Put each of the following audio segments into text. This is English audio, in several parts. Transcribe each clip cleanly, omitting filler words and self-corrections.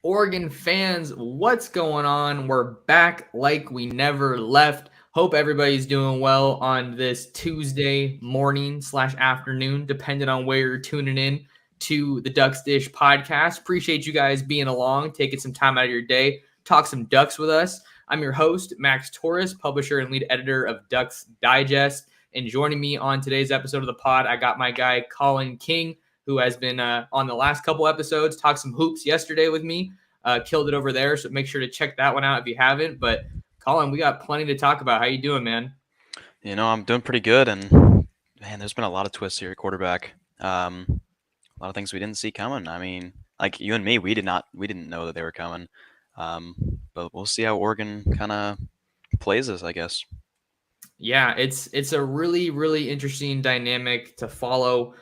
Oregon fans, what's going on? We're back like we never left. Hope everybody's doing well on this Tuesday morning / afternoon, depending on where you're tuning in to the Ducks Dish podcast. Appreciate you guys being along, taking some time out of your day, talk some Ducks with us. I'm your host, Max Torres, publisher and lead editor of Ducks Digest. And joining me on today's episode of the pod, I got my guy, Collin King, who has been on the last couple episodes, talked some hoops yesterday with me, killed it over there. So make sure to check that one out if you haven't. But Collin, we got plenty to talk about. How you doing, man? I'm doing pretty good, and man, there's been a lot of twists here at quarterback. A lot of things we didn't see coming. I mean, like you and me, we didn't know that they were coming. But we'll see how Oregon kind of plays this, I guess. Yeah, it's a really, really interesting dynamic to follow.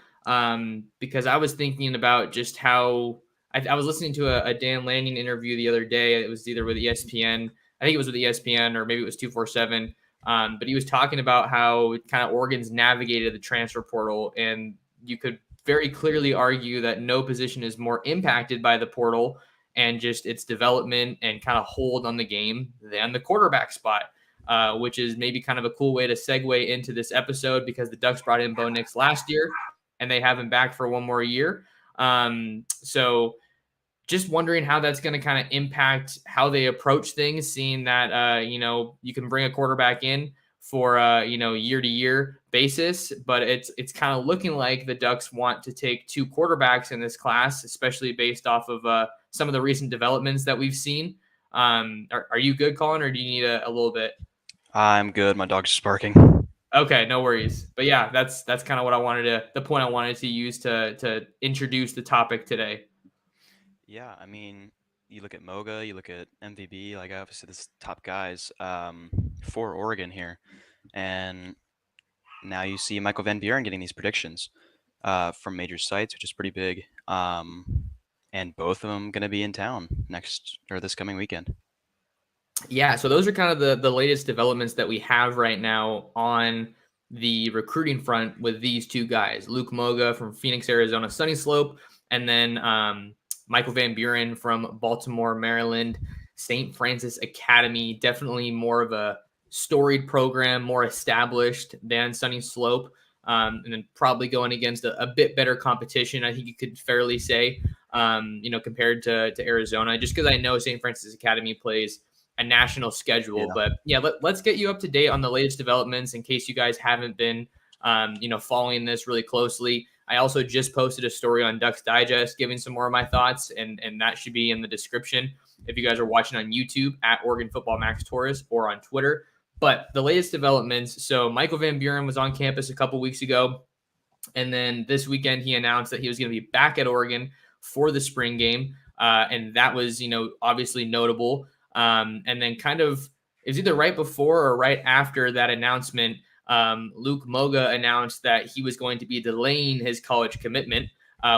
Because I was thinking about just how I was listening to a Dan Lanning interview the other day. It was either with ESPN, I think it was with ESPN, or maybe it was 247. But he was talking about how kind of Oregon's navigated the transfer portal, and you could very clearly argue that no position is more impacted by the portal and just its development and kind of hold on the game than the quarterback spot. Which is maybe kind of a cool way to segue into this episode because the Ducks brought in Bo Nix last year and they have him back for one more year. So just wondering how that's going to kind of impact how they approach things, seeing that, you can bring a quarterback in for, year-to-year basis, but it's kind of looking like the Ducks want to take two quarterbacks in this class, especially based off of some of the recent developments that we've seen. Are you good, Collin, or do you need a little bit? I'm good. My dog's just barking. Okay, no worries. But yeah, that's kind of what the point I wanted to use to introduce the topic today. Yeah, I mean, you look at Moga, you look at MVB, like obviously this top guys for Oregon here, and now you see Michael Van Buren getting these predictions from major sites, which is pretty big. And both of them going to be in town this coming weekend. Yeah, so those are kind of the latest developments that we have right now on the recruiting front with these two guys, Luke Moga from Phoenix, Arizona, Sunny Slope, and then Michael Van Buren from Baltimore, Maryland, St. Francis Academy. Definitely more of a storied program, more established than Sunny Slope, and then probably going against a bit better competition, I think you could fairly say, compared to Arizona, just because I know St. Francis Academy plays a national schedule. Yeah. But yeah, let's get you up to date on the latest developments in case you guys haven't been, following this really closely. I also just posted a story on Ducks Digest giving some more of my thoughts, and that should be in the description if you guys are watching on YouTube at Oregon Football Max Torres or on Twitter. But the latest developments, so Michael Van Buren was on campus a couple weeks ago, and then this weekend he announced that he was going to be back at Oregon for the spring game, and that was, obviously notable. And then kind of it was either right before or right after that announcement, Luke Moga announced that he was going to be delaying his college commitment,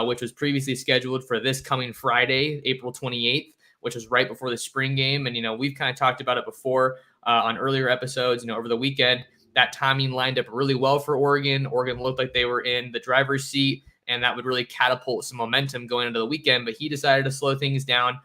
which was previously scheduled for this coming Friday, April 28th, which was right before the spring game. And, we've kind of talked about it before on earlier episodes, over the weekend. That timing lined up really well for Oregon. Oregon looked like they were in the driver's seat, and that would really catapult some momentum going into the weekend. But he decided to slow things down.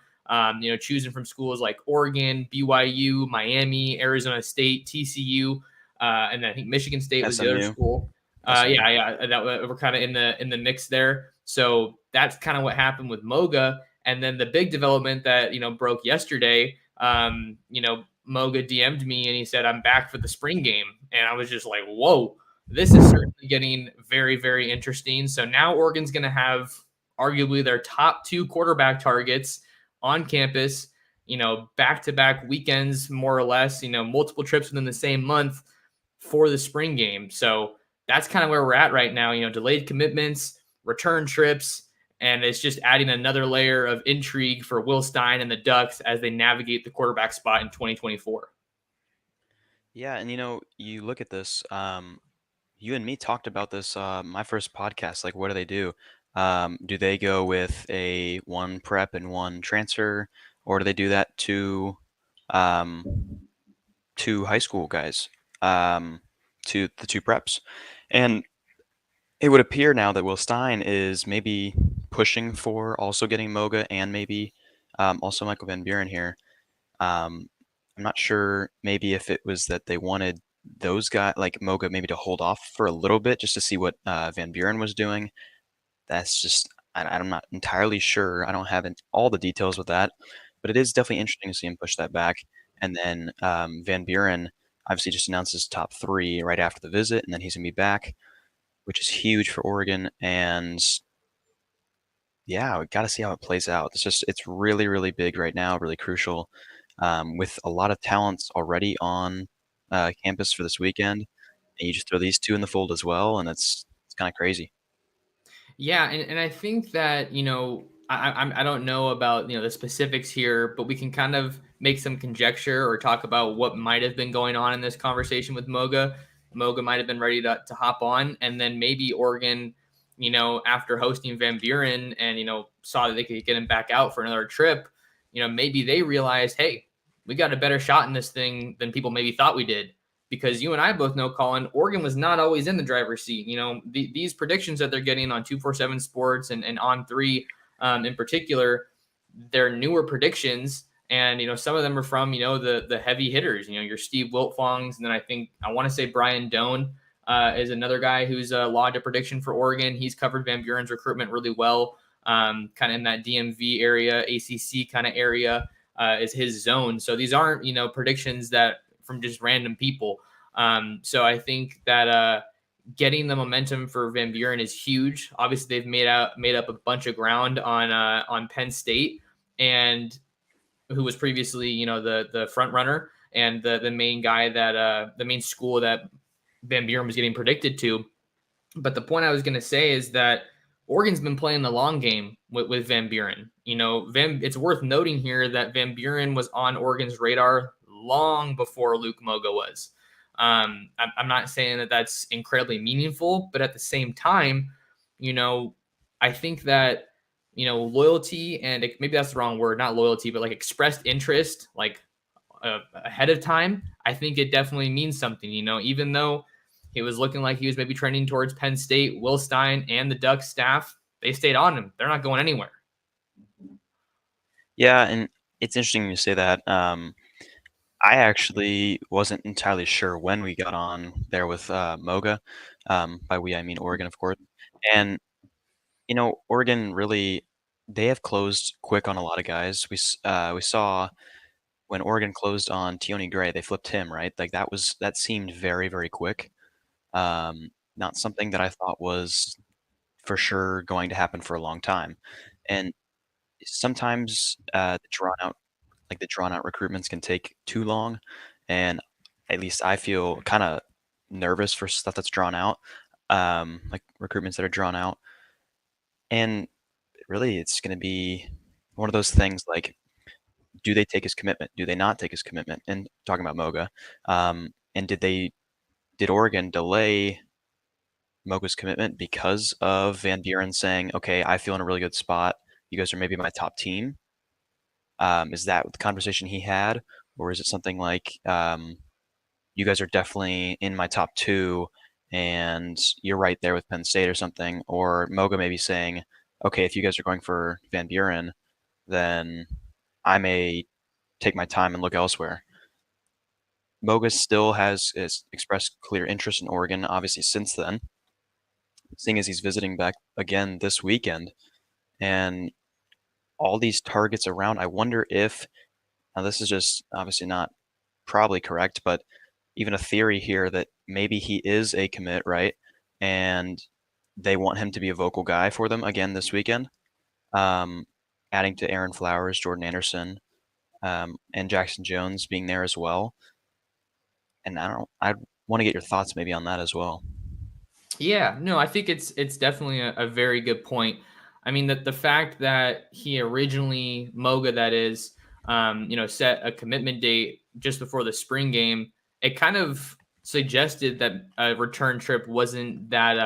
Choosing from schools like Oregon, BYU, Miami, Arizona State, TCU, and then I think Michigan State was the other school. That we're kind of in the mix there. So that's kind of what happened with Moga. And then the big development that broke yesterday, Moga DM'd me and he said, "I'm back for the spring game," and I was just like, "Whoa, this is certainly getting very, very interesting." So now Oregon's going to have arguably their top two quarterback targets on campus, back-to-back weekends, more or less, multiple trips within the same month for the spring game. So that's kind of where we're at right now, delayed commitments, return trips, and it's just adding another layer of intrigue for Will Stein and the Ducks as they navigate the quarterback spot in 2024. Yeah, and you look at this, you and me talked about this my first podcast, like what do they do? Do they go with a one prep and one transfer, or do they do that to high school guys, to the two preps? And it would appear now that Will Stein is maybe pushing for also getting Moga and maybe Also, Michael Van Buren here. Um, I'm not sure maybe if it was that they wanted those guys like Moga maybe to hold off for a little bit just to see what Van Buren was doing. That's just I'm not entirely sure. I don't have all the details with that, but it is definitely interesting to see him push that back. And then Van Buren obviously just announced his top three right after the visit, and then he's gonna be back, which is huge for Oregon. And yeah, we got to see how it plays out. It's really really big right now, really crucial, with a lot of talents already on campus for this weekend. And you just throw these two in the fold as well, and it's kind of crazy. Yeah, and I think that I don't know about the specifics here, but we can kind of make some conjecture or talk about what might have been going on in this conversation with Moga. Moga might have been ready to hop on, and then maybe Oregon, after hosting Van Buren and saw that they could get him back out for another trip, maybe they realized, hey, we got a better shot in this thing than people maybe thought we did, because you and I both know, Colin, Oregon was not always in the driver's seat. These predictions that they're getting on 247 Sports and on three in particular, they're newer predictions. And, some of them are from, the heavy hitters, your Steve Wiltfongs. And then I want to say Brian Doan is another guy who's logged a prediction for Oregon. He's covered Van Buren's recruitment really well, kind of in that DMV area, ACC kind of area is his zone. So these aren't, predictions that from just random people. So I think that getting the momentum for Van Buren is huge. Obviously, they've made up a bunch of ground on Penn State, and who was previously the front runner and the main guy that the main school that Van Buren was getting predicted to. But the point I was going to say is that Oregon's been playing the long game with Van Buren. It's worth noting here that Van Buren was on Oregon's radar long before Luke Moga was. I'm not saying that that's incredibly meaningful, but at the same time, I think that loyalty and maybe that's the wrong word, not loyalty, but like expressed interest, like ahead of time, I think it definitely means something. Even though it was looking like he was maybe trending towards Penn State, Will Stein and the Ducks staff, they stayed on him. They're not going anywhere. Yeah, and it's interesting you say that. I actually wasn't entirely sure when we got on there with Moga. By we, I mean Oregon, of course. And Oregon really they have closed quick on a lot of guys. We saw when Oregon closed on Tioni Gray, they flipped him, right? Like that seemed very very quick. Not something that I thought was for sure going to happen for a long time. And sometimes the drawn out recruitments can take too long, and at least I feel kind of nervous for stuff that's drawn out, like recruitments that are drawn out. And really, it's going to be one of those things like, do they take his commitment? Do they not take his commitment? And talking about Moga, and did Oregon delay Moga's commitment because of Van Buren saying, "Okay, I feel in a really good spot. You guys are maybe my top team." Is that the conversation he had, or is it something like, you guys are definitely in my top two, and you're right there with Penn State or something? Or Moga maybe saying, okay, if you guys are going for Van Buren, then I may take my time and look elsewhere. Moga still has expressed clear interest in Oregon, obviously, since then, seeing as he's visiting back again this weekend. And all these targets around, I wonder if, now this is just obviously not probably correct, but even a theory here that maybe he is a commit, right? And they want him to be a vocal guy for them again this weekend. Um, Adding to Aaron Flowers, Jordan Anderson, and Jackson Jones being there as well. And I want to get your thoughts maybe on that as well. Yeah, no, I think it's definitely a very good point. I mean, that the fact that he originally Moga, that is, set a commitment date just before the spring game, it kind of suggested that a return trip wasn't that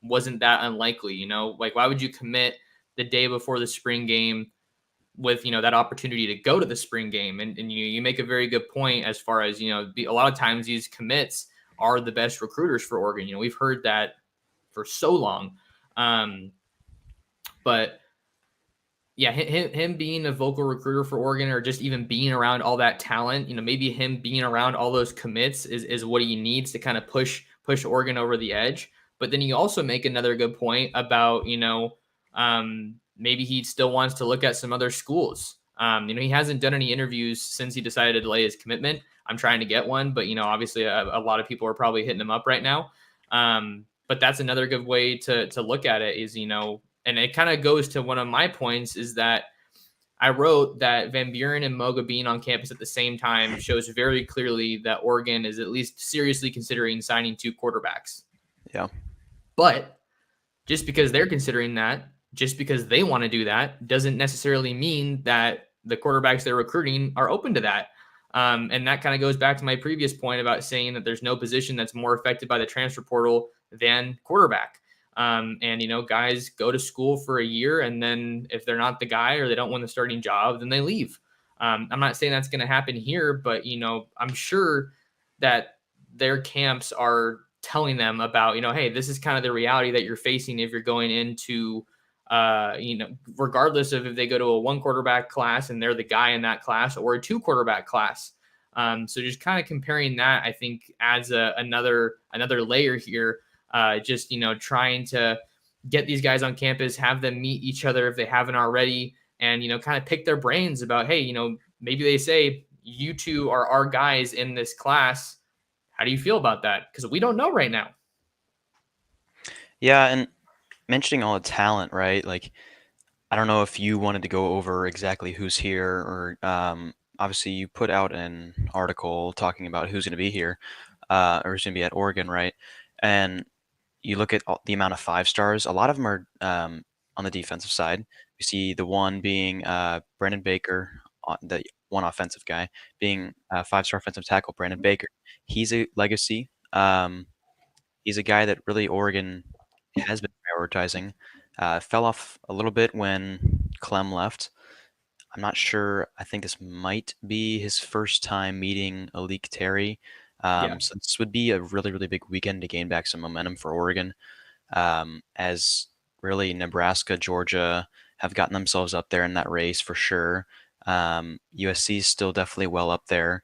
unlikely. Like, why would you commit the day before the spring game with that opportunity to go to the spring game? And you make a very good point as far as a lot of times these commits are the best recruiters for Oregon. We've heard that for so long. But yeah, him being a vocal recruiter for Oregon, or just even being around all that talent, maybe him being around all those commits is what he needs to kind of push Oregon over the edge. But then you also make another good point about, maybe he still wants to look at some other schools. He hasn't done any interviews since he decided to delay his commitment. I'm trying to get one, but obviously a lot of people are probably hitting him up right now. But that's another good way to look at it is, and it kind of goes to one of my points is that I wrote that Van Buren and Moga being on campus at the same time shows very clearly that Oregon is at least seriously considering signing 2 quarterbacks. Yeah. But just because they're considering that, just because they want to do that, doesn't necessarily mean that the quarterbacks they're recruiting are open to that. And that kind of goes back to my previous point about saying that there's no position that's more affected by the transfer portal than quarterback. And guys go to school for a year, and then if they're not the guy or they don't win the starting job, then they leave. I'm not saying that's going to happen here, but I'm sure that their camps are telling them about, hey, this is kind of the reality that you're facing if you're going into, regardless of if they go to a 1 quarterback class and they're the guy in that class, or a 2 quarterback class. So just kind of comparing that, I think adds another layer here. Just trying to get these guys on campus, have them meet each other if they haven't already, and kind of pick their brains about, hey, maybe they say you 2 are our guys in this class. How do you feel about that? Because we don't know right now. Yeah, and mentioning all the talent, right? Like, I don't know if you wanted to go over exactly who's here, or obviously you put out an article talking about who's going to be here, or who's going to be at Oregon, right? And you look at the amount of 5-stars. A lot of them are on the defensive side. You see the one being Brandon Baker, the one offensive guy, being a 5-star offensive tackle, Brandon Baker. He's a legacy. He's a guy that really Oregon has been prioritizing. Fell off a little bit when Clem left. I'm not sure. I think this might be his first time meeting Alik Terry. So this would be a really, really big weekend to gain back some momentum for Oregon, as really Nebraska, Georgia have gotten themselves up there in that race for sure. USC is still definitely well up there,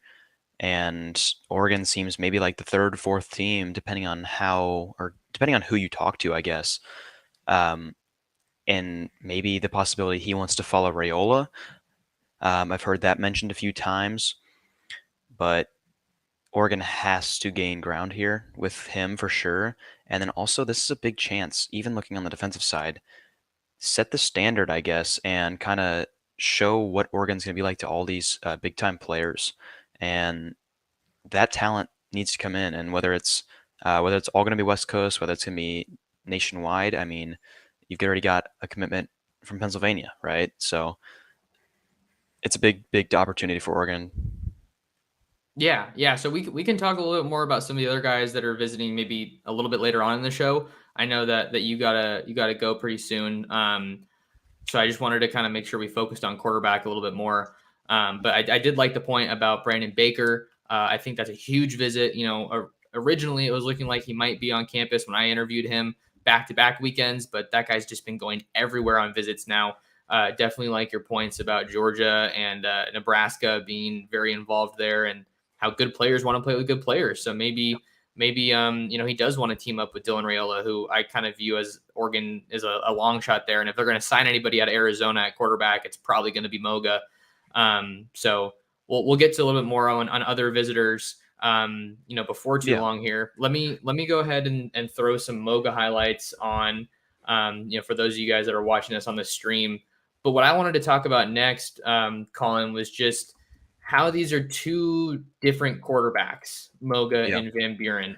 and Oregon seems maybe like the 3rd, 4th team, depending on who you talk to, I guess. And maybe the possibility he wants to follow Raiola. I've heard that mentioned a few times, but Oregon has to gain ground here with him for sure. And then also, this is a big chance, even looking on the defensive side, set the standard, I guess, and kind of show what Oregon's going to be like to all these big-time players. And that talent needs to come in. And whether it's all going to be West Coast, whether it's going to be nationwide, I mean, you've already got a commitment from Pennsylvania, right? So it's a big opportunity for Oregon. Yeah. So we can talk a little bit more about some of the other guys that are visiting maybe a little bit later on in the show. I know that you gotta go pretty soon. So I just wanted to kind of make sure we focused on quarterback a little bit more. But I did like the point about Brandon Baker. I think that's a huge visit. Originally it was looking like he might be on campus when I interviewed him back-to-back weekends, but that guy's just been going everywhere on visits now. Definitely like your points about Georgia and Nebraska being very involved there, and how good players want to play with good players. So maybe he does want to team up with Dylan Raiola, who I kind of view as Oregon is a long shot there. And if they're going to sign anybody out of Arizona at quarterback, it's probably going to be Moga. So we'll get to a little bit more on other visitors, before too long here. Let me go ahead and throw some Moga highlights on, for those of you guys that are watching us on the stream. But what I wanted to talk about next, Colin, was just how these are 2 different quarterbacks, Moga and Van Buren,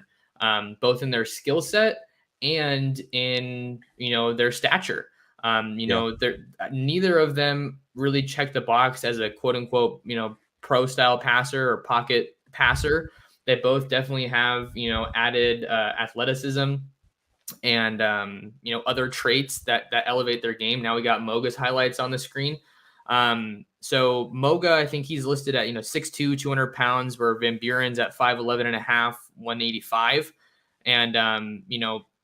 both in their skill set and in, their stature. Neither of them really check the box as a quote unquote, pro style passer or pocket passer. They both definitely have, added athleticism and, other traits that elevate their game. Now we got Moga's highlights on the screen. So Moga, I think he's listed at, 6'2", 200 pounds, where Van Buren's at 5'11 and a half, 185. And,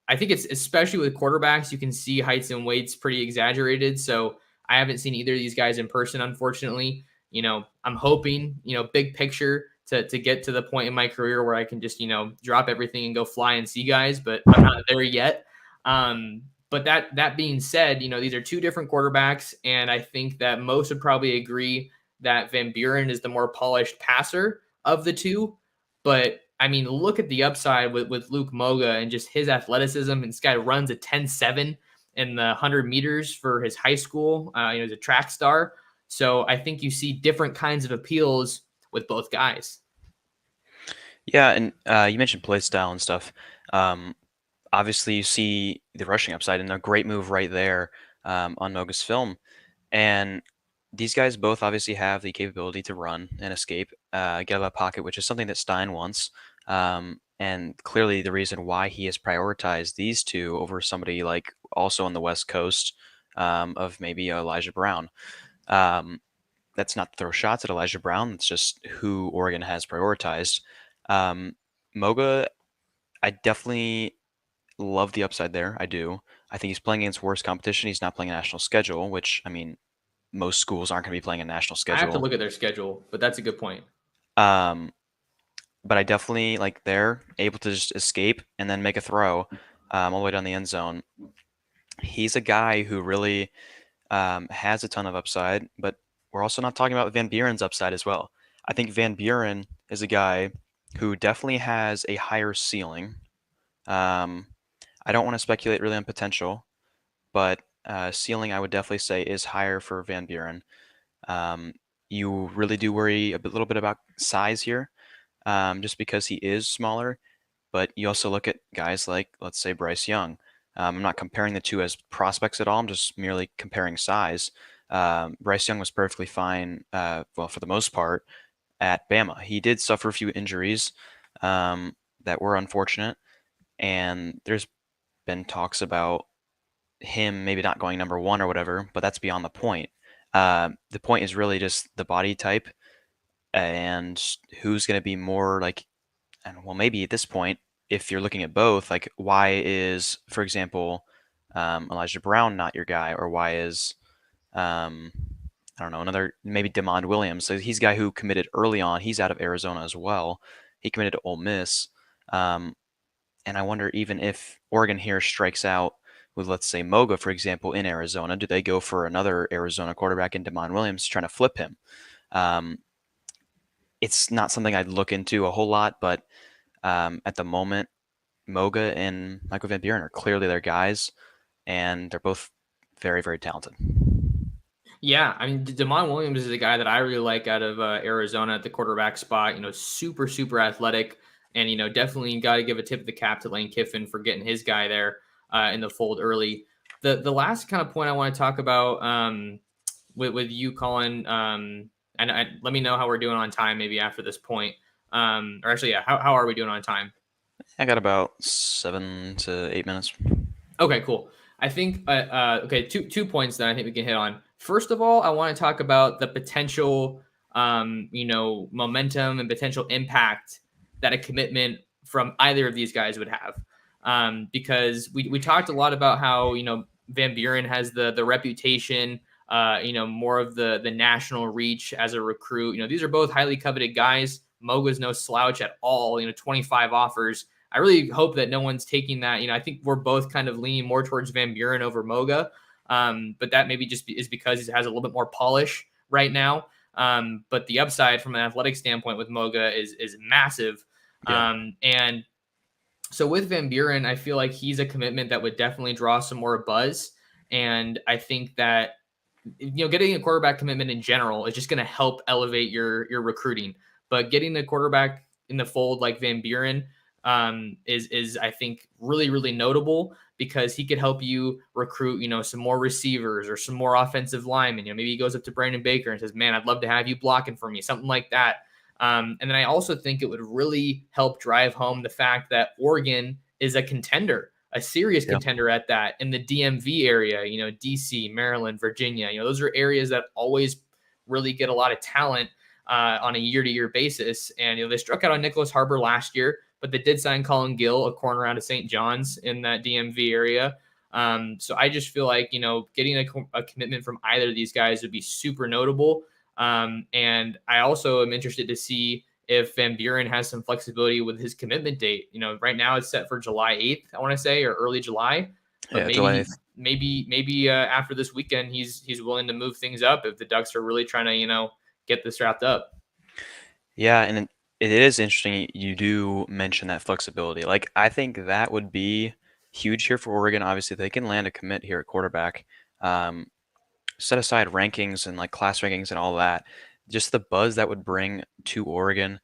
I think it's, especially with quarterbacks, you can see heights and weights pretty exaggerated. So I haven't seen either of these guys in person, unfortunately. I'm hoping, big picture to get to the point in my career where I can just, drop everything and go fly and see guys, but I'm not there yet. But that being said, these are two different quarterbacks, and I think that most would probably agree that Van Buren is the more polished passer of the two. But I mean, look at the upside with Luke Moga and just his athleticism. And this guy runs a 10.7 in the 100 meters for his high school. He's a track star. So I think you see different kinds of appeals with both guys. Yeah, and you mentioned play style and stuff. Obviously, you see the rushing upside and a great move right there on Moga's film. And these guys both obviously have the capability to run and escape, get out of the pocket, which is something that Stein wants. And clearly, the reason why he has prioritized these two over somebody like also on the West Coast of maybe Elijah Brown. That's not to throw shots at Elijah Brown. It's just who Oregon has prioritized. Moga, I definitely love the upside there. I do. I think he's playing against worse competition. He's not playing a national schedule, which, I mean, most schools aren't going to be playing a national I have to schedule. look at their schedule, but that's a good point. But I definitely like they're able to just escape and then make a throw all the way down the end zone. He's a guy who really has a ton of upside, but we're also not talking about Van Buren's upside as well. I think Van Buren is a guy who definitely has a higher ceiling. I don't want to speculate really on potential, but ceiling I would definitely say is higher for Van Buren. You really do worry a little bit about size here, just because he is smaller. But you also look at guys like, let's say, Bryce Young. I'm not comparing the two as prospects at all. I'm just merely comparing size. Bryce Young was perfectly fine, well, for the most part, at Bama. He did suffer a few injuries that were unfortunate, and there's been talks about him maybe not going number one or whatever, but that's beyond the point. The point is really just the body type and who's going to be more like, and well, maybe at this point, if you're looking at both, like why is, for example, Elijah Brown not your guy, or why is, I don't know, another maybe Demond Williams. So he's a guy who committed early on. He's out of Arizona as well. He committed to Ole Miss. And I wonder even if Oregon here strikes out with, let's say, Moga, for example, in Arizona, do they go for another Arizona quarterback in Demond Williams trying to flip him? It's not something I'd look into a whole lot, but at the moment, Moga and Michael Van Buren are clearly their guys, and they're both very, very talented. Yeah, I mean, Demond Williams is a guy that I really like out of Arizona at the quarterback spot. Super, super athletic, and definitely got to give a tip of the cap to Lane Kiffin for getting his guy there in the fold early. The last kind of point I want to talk about with you, Colin, and let me know how we're doing on time maybe after this point. Or actually, yeah, how are we doing on time? I got about 7 to 8 minutes. Okay, cool. I think okay, two points that I think we can hit on. First of all, I want to talk about the potential momentum and potential impact that a commitment from either of these guys would have. Because we talked a lot about how Van Buren has the reputation, more of the national reach as a recruit. These are both highly coveted guys. Moga's no slouch at all. 25 offers. I really hope that no one's taking that. I think we're both kind of leaning more towards Van Buren over Moga, but that maybe just is because he has a little bit more polish right now. But the upside from an athletic standpoint with Moga is massive. Yeah. And so with Van Buren, I feel like he's a commitment that would definitely draw some more buzz. And I think that getting a quarterback commitment in general is just going to help elevate your recruiting. But getting the quarterback in the fold like Van Buren is I think really, really notable because he could help you recruit, some more receivers or some more offensive linemen. Maybe he goes up to Brandon Baker and says, "Man, I'd love to have you blocking for me," something like that. And then I also think it would really help drive home the fact that Oregon is a contender, a serious contender at that in the DMV area, DC, Maryland, Virginia. Those are areas that always really get a lot of talent on a year-to-year basis. And they struck out on Nicholas Harbor last year, but they did sign Colin Gill, a corner out of St. John's in that DMV area. So I just feel like, getting a commitment from either of these guys would be super notable. And I also am interested to see if Van Buren has some flexibility with his commitment date. Right now it's set for July 8th, I want to say, or early July. But Yeah, July 8th. maybe after this weekend, he's willing to move things up if the Ducks are really trying to get this wrapped up. Yeah, and it is interesting you do mention that flexibility. Like, I think that would be huge here for Oregon. Obviously, they can land a commit here at quarterback. Um, Set aside rankings and like class rankings and all that, just the buzz that would bring to Oregon,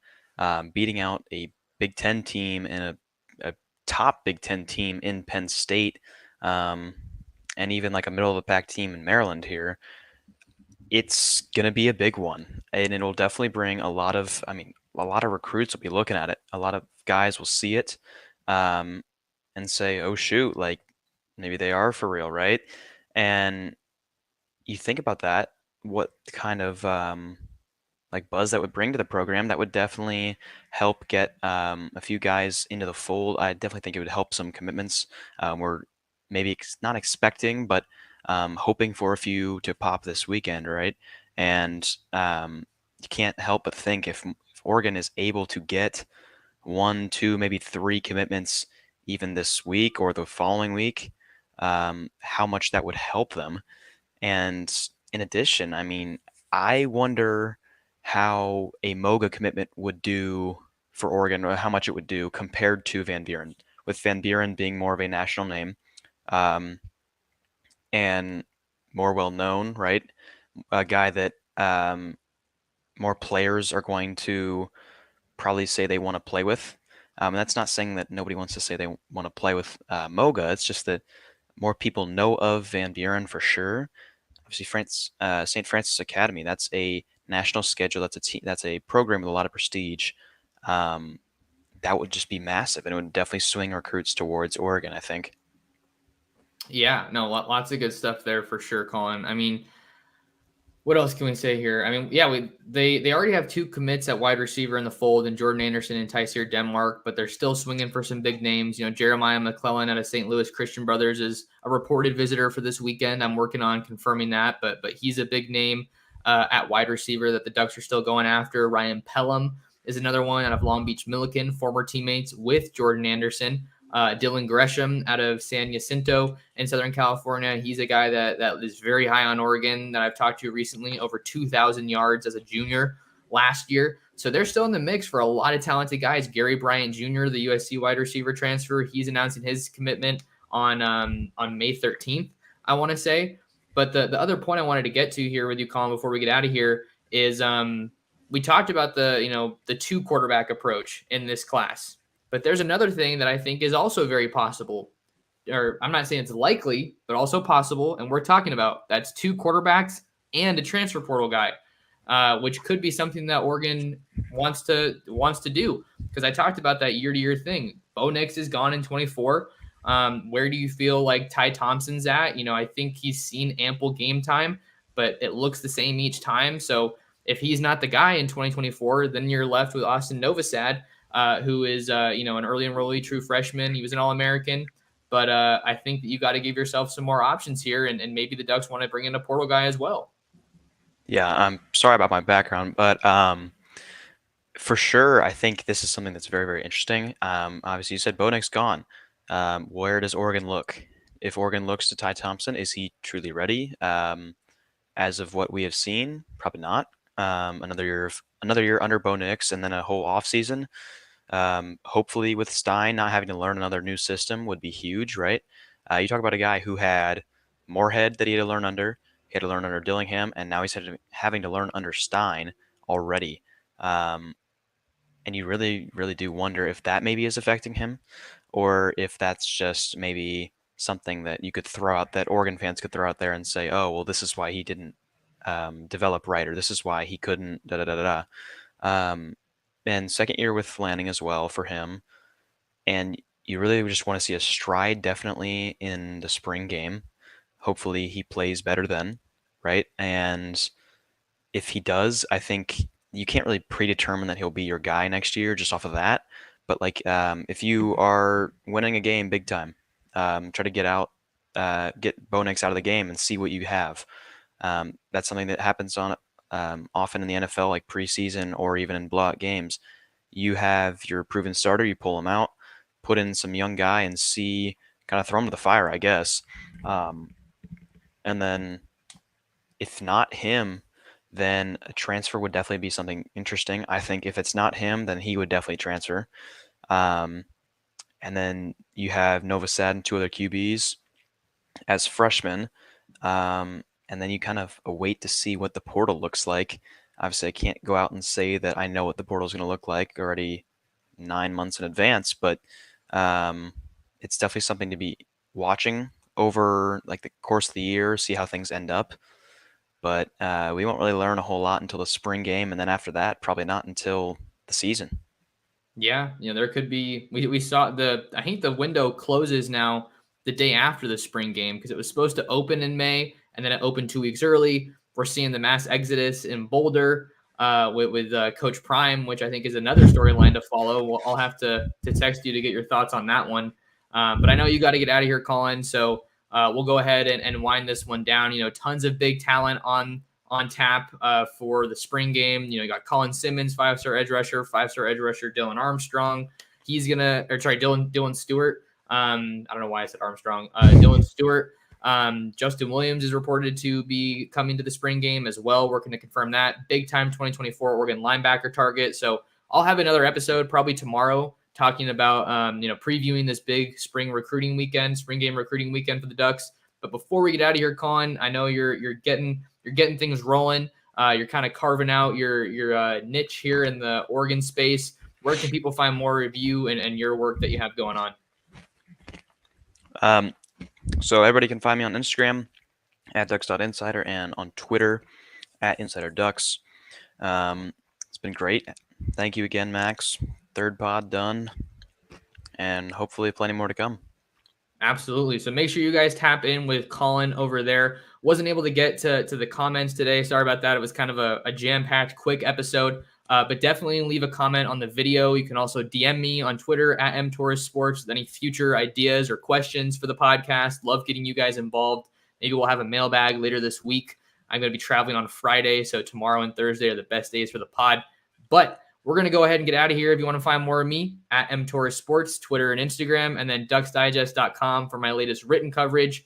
beating out a Big Ten team and a top Big Ten team in Penn State, um, and even like a middle of the pack team in Maryland here. It's gonna be a big one, and it'll definitely bring a lot of, I mean, a lot of recruits will be looking at it. A lot of guys will see it, um, and say, "Oh shoot, like maybe they are for real, right?" And you think about that, what kind of like buzz that would bring to the program, that would definitely help get a few guys into the fold. I definitely think it would help some commitments. We're maybe not expecting, but hoping for a few to pop this weekend, right? And you can't help but think if Oregon is able to get one, two, maybe three commitments even this week or the following week, how much that would help them. And in addition, I mean, I wonder how a Moga commitment would do for Oregon, or how much it would do compared to Van Buren, with Van Buren being more of a national name, um, and more well known, right? A guy that more players are going to probably say they want to play with. That's not saying that nobody wants to say they want to play with Moga. It's just that more people know of Van Buren for sure. Obviously, St. Francis Academy. That's a national schedule. That's a team. That's a program with a lot of prestige. Um, that would just be massive, and it would definitely swing recruits towards Oregon, I think. Yeah, no, lots of good stuff there for sure, Colin. I mean, what else can we say here? I mean, yeah, they already have two commits at wide receiver in the fold, and Jordan Anderson and Tyseer Denmark, but they're still swinging for some big names. Jeremiah McClellan out of St. Louis Christian Brothers is a reported visitor for this weekend. I'm working on confirming that, but he's a big name at wide receiver that the Ducks are still going after. Ryan Pelham is another one out of Long Beach Millikan, former teammates with Jordan Anderson. Dylan Gresham out of San Jacinto in Southern California. He's a guy that is very high on Oregon that I've talked to recently, over 2,000 yards as a junior last year. So they're still in the mix for a lot of talented guys. Gary Bryant Jr., the USC wide receiver transfer, he's announcing his commitment on May 13th, I want to say. But the other point I wanted to get to here with you, Colin, before we get out of here is we talked about the two quarterback approach in this class. But there's another thing that I think is also very possible, or I'm not saying it's likely, but also possible. And we're talking about that's two quarterbacks and a transfer portal guy, which could be something that Oregon wants to do. Because I talked about that year-to-year thing. Bo Nix is gone in 24. Where do you feel like Ty Thompson's at? I think he's seen ample game time, but it looks the same each time. So if he's not the guy in 2024, then you're left with Austin Novosad, who is an early enrollee, true freshman. He was an All-American, but I think that you got to give yourself some more options here, and maybe the Ducks want to bring in a portal guy as well. Yeah, I'm sorry about my background, but for sure, I think this is something that's very, very interesting. Obviously, you said Bo Nix gone. Where does Oregon look? If Oregon looks to Ty Thompson, is he truly ready? As of what we have seen, probably not. Another year under Bo Nix, and then a whole off season. Hopefully, with Stein not having to learn another new system would be huge, right? You talk about a guy who had Moorhead that he had to learn under. He had to learn under Dillingham, and now he's having to learn under Stein already. Um, and you really, really do wonder if that maybe is affecting him, or if that's just maybe something that you could throw out, that Oregon fans could throw out there and say, oh, well, this is why he didn't develop right, or this is why he couldn't da da da da. Um, and second year with Lanning as well for him, and you really just want to see a stride definitely in the spring game. Hopefully he plays better then, right? And if he does, I think you can't really predetermine that he'll be your guy next year just off of that. But like, if you are winning a game big time, try to get out get Bo Nix out of the game and see what you have. That's something that happens on often in the NFL, like preseason or even in blowout games. You have your proven starter, you pull him out, put in some young guy, and see, kind of throw him to the fire, I guess. And then if not him, then a transfer would definitely be something interesting. I think if it's not him, then he would definitely transfer. Um, and then you have Novosad and two other QBs as freshmen. And then you kind of wait to see what the portal looks like. Obviously, I can't go out and say that I know what the portal is going to look like already 9 months in advance, but it's definitely something to be watching over like the course of the year, see how things end up. But we won't really learn a whole lot until the spring game, and then after that, probably not until the season. Yeah, there could be. We saw I think the window closes now the day after the spring game because it was supposed to open in May and then it opened 2 weeks early. We're seeing the mass exodus in Boulder with Coach Prime, which I think is another storyline to follow. I'll have to text you to get your thoughts on that one. But I know you got to get out of here, Collin. So we'll go ahead and wind this one down. Tons of big talent on tap for the spring game. You got Colin Simmons, 5-star edge rusher, 5-star edge rusher Dylan Armstrong. Dylan Stewart. I don't know why I said Armstrong. Dylan Stewart. Justin Williams is reported to be coming to the spring game as well. Working to confirm that. Big time 2024 Oregon linebacker target. So I'll have another episode probably tomorrow talking about previewing this big spring game recruiting weekend for the Ducks. But before we get out of here, Collin, I know you're getting things rolling. You're kind of carving out your niche here in the Oregon space. Where can people find more of you and your work that you have going on? So everybody can find me on Instagram at ducks.insider and on Twitter at insiderducks. It's been great. Thank you again, Max. Third pod done, and hopefully plenty more to come. Absolutely. So make sure you guys tap in with Collin over there. Wasn't able to get to the comments today. Sorry about that. It was kind of a jam-packed, quick episode. But definitely leave a comment on the video. You can also DM me on Twitter at mtorresports with any future ideas or questions for the podcast. Love getting you guys involved. Maybe we'll have a mailbag later this week. I'm going to be traveling on Friday, so tomorrow and Thursday are the best days for the pod. But we're going to go ahead and get out of here. If you want to find more of me, at mtorresports, Twitter and Instagram, and then ducksdigest.com for my latest written coverage.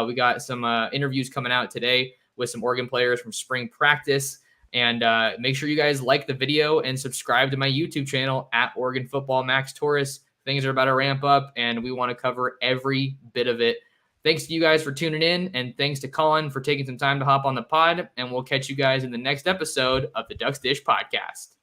We got some interviews coming out today with some Oregon players from spring practice. And make sure you guys like the video and subscribe to my YouTube channel at Oregon Football Max Torres. Things are about to ramp up, and we want to cover every bit of it. Thanks to you guys for tuning in, and thanks to Collin for taking some time to hop on the pod. And we'll catch you guys in the next episode of the Ducks Dish Podcast.